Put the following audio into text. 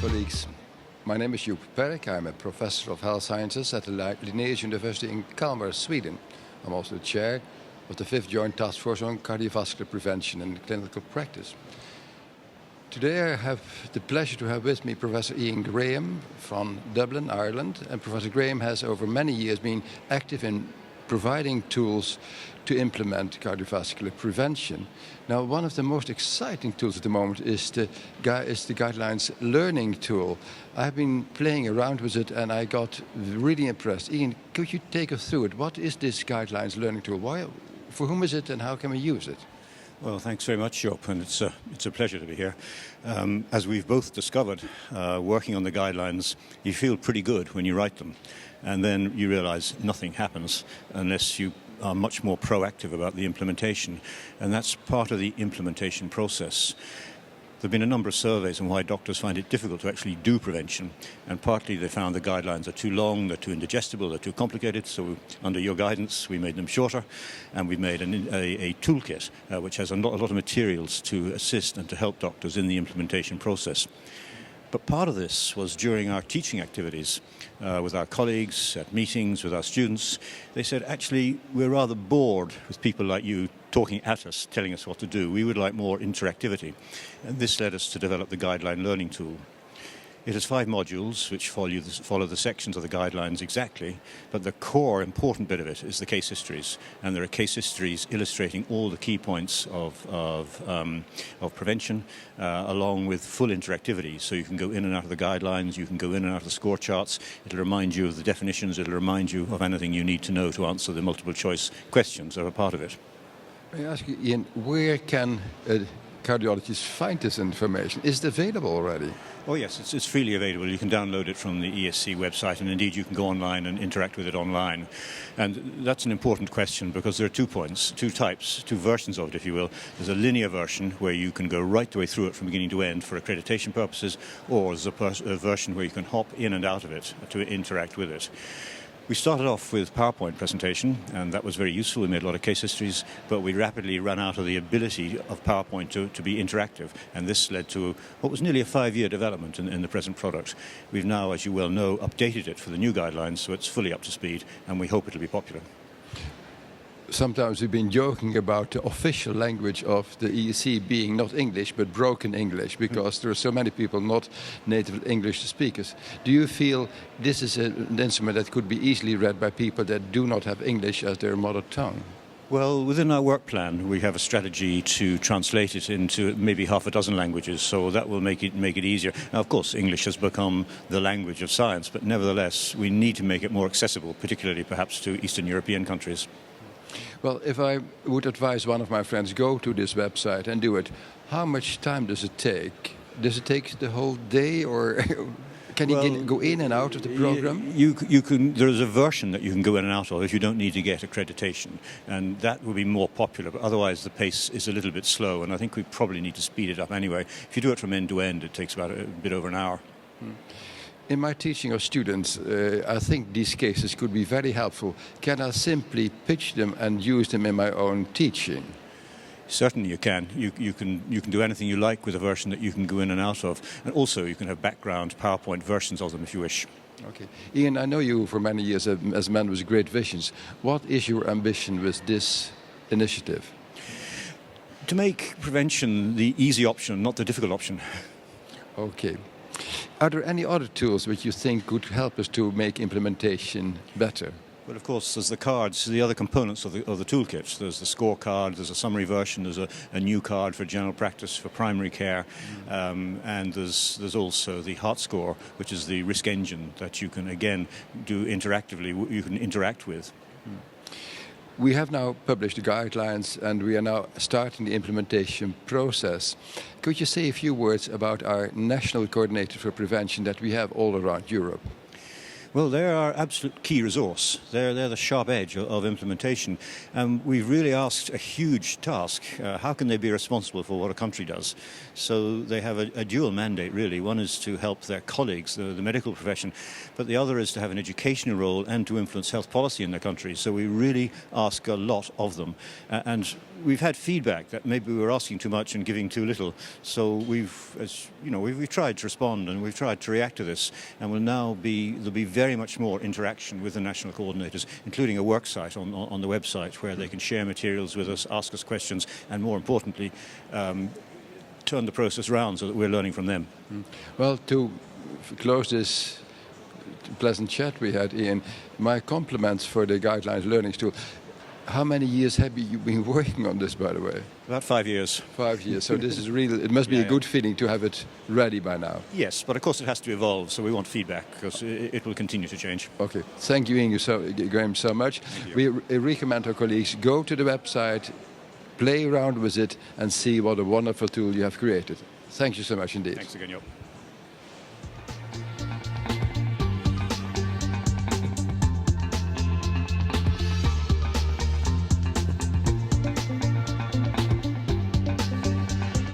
colleagues. My name is Joep. Perk. I'm a professor of health sciences at the Linnaeus University in Kalmar, Sweden. I'm also the chair of the 5th Joint Task Force on Cardiovascular Prevention and Clinical Practice. Today I have the pleasure to have with me Professor Ian Graham from Dublin, Ireland. And Professor Graham has over many years been active in providing tools to implement cardiovascular prevention. Now, one of the most exciting tools at the moment is the Guidelines learning tool. I've been playing around with it and I got really impressed. Ian, could you take us through it? What is this Guidelines learning tool? For whom is it and how can we use it? Well, thanks very much, Joep, and it's a pleasure to be here. As we've both discovered, working on the guidelines, you feel pretty good when you write them, and then you realize nothing happens unless you are much more proactive about the implementation, and that's part of the implementation process. There have been a number of surveys on why doctors find it difficult to actually do prevention, and partly they found the guidelines are too long, they're too indigestible, they're too complicated, so under your guidance we made them shorter, and we've made a toolkit which has a lot of materials to assist and to help doctors in the implementation process. But part of this was during our teaching activities with our colleagues, at meetings with our students. They said, actually, we're rather bored with people like you talking at us, telling us what to do. We would like more interactivity. And this led us to develop the Guideline learning tool. It has 5 modules which follow the sections of the guidelines exactly, but the core important bit of it is the case histories. And there are case histories illustrating all the key points of prevention, along with full interactivity. So you can go in and out of the guidelines, you can go in and out of the score charts. It'll remind you of the definitions, it'll remind you of anything you need to know to answer the multiple choice questions that are part of it. May I ask you, Ian, where can cardiologists find this information? Is it available already? Oh yes, it's freely available. You can download it from the ESC website, and indeed you can go online and interact with it online. And that's an important question because there are 2 points, 2 types, 2 versions of it, if you will. There's a linear version where you can go right the way through it from beginning to end for accreditation purposes, or there's a version where you can hop in and out of it to interact with it. We started off with PowerPoint presentation, and that was very useful. We made a lot of case histories, but we rapidly ran out of the ability of PowerPoint to be interactive, and this led to what was nearly a 5-year development in the present product. We've now, as you well know, updated it for the new guidelines, so it's fully up to speed, and we hope it'll be popular. Sometimes we've been joking about the official language of the ESC being not English, but broken English, because there are so many people not native English speakers. Do you feel this is an instrument that could be easily read by people that do not have English as their mother tongue? Well, within our work plan, we have a strategy to translate it into maybe half a dozen languages, so that will make it easier. Now, of course, English has become the language of science, but nevertheless, we need to make it more accessible, particularly perhaps to Eastern European countries. Well, if I would advise one of my friends, go to this website and do it, how much time does it take? Does it take the whole day, or can you go in and out of the program? You can. There is a version that you can go in and out of if you don't need to get accreditation, and that will be more popular, but otherwise the pace is a little bit slow, and I think we probably need to speed it up anyway. If you do it from end to end, it takes about a bit over an hour. In my teaching of students, I think these cases could be very helpful. Can I simply pitch them and use them in my own teaching? Certainly you can. You can do anything you like with a version that you can go in and out of. And also you can have background PowerPoint versions of them if you wish. Okay. Ian, I know you for many years as a man with great visions. What is your ambition with this initiative? To make prevention the easy option, not the difficult option. Okay. Are there any other tools which you think could help us to make implementation better? Well, of course, there's the cards, the other components of the toolkit. There's the scorecard, there's a summary version, there's a new card for general practice, for primary care, and there's also the heart score, which is the risk engine that you can, again, do interactively, you can interact with. We have now published the guidelines and we are now starting the implementation process. Could you say a few words about our national coordinator for prevention that we have all around Europe? Well, they're our absolute key resource. They're the sharp edge of implementation. We've really asked a huge task. How can they be responsible for what a country does? So they have a dual mandate, really. One is to help their colleagues, the medical profession, but the other is to have an educational role and to influence health policy in their country. So we really ask a lot of them. And we've had feedback that maybe we were asking too much and giving too little. So we've tried to respond and we've tried to react to this, and there'll be very much more interaction with the national coordinators, including a work site on the website where they can share materials with us, ask us questions, and more importantly, turn the process around so that we're learning from them. Well, to close this pleasant chat we had, Ian, my compliments for the Guidelines Learning Tool. How many years have you been working on this, by the way? About 5 years. 5 years. So this is really, it must be a good feeling to have it ready by now. Yes, but of course it has to evolve, so we want feedback because it will continue to change. Okay. Thank you, Ian, Graham, so much. We recommend our colleagues go to the website, play around with it, and see what a wonderful tool you have created. Thank you so much indeed. Thanks again, Joep.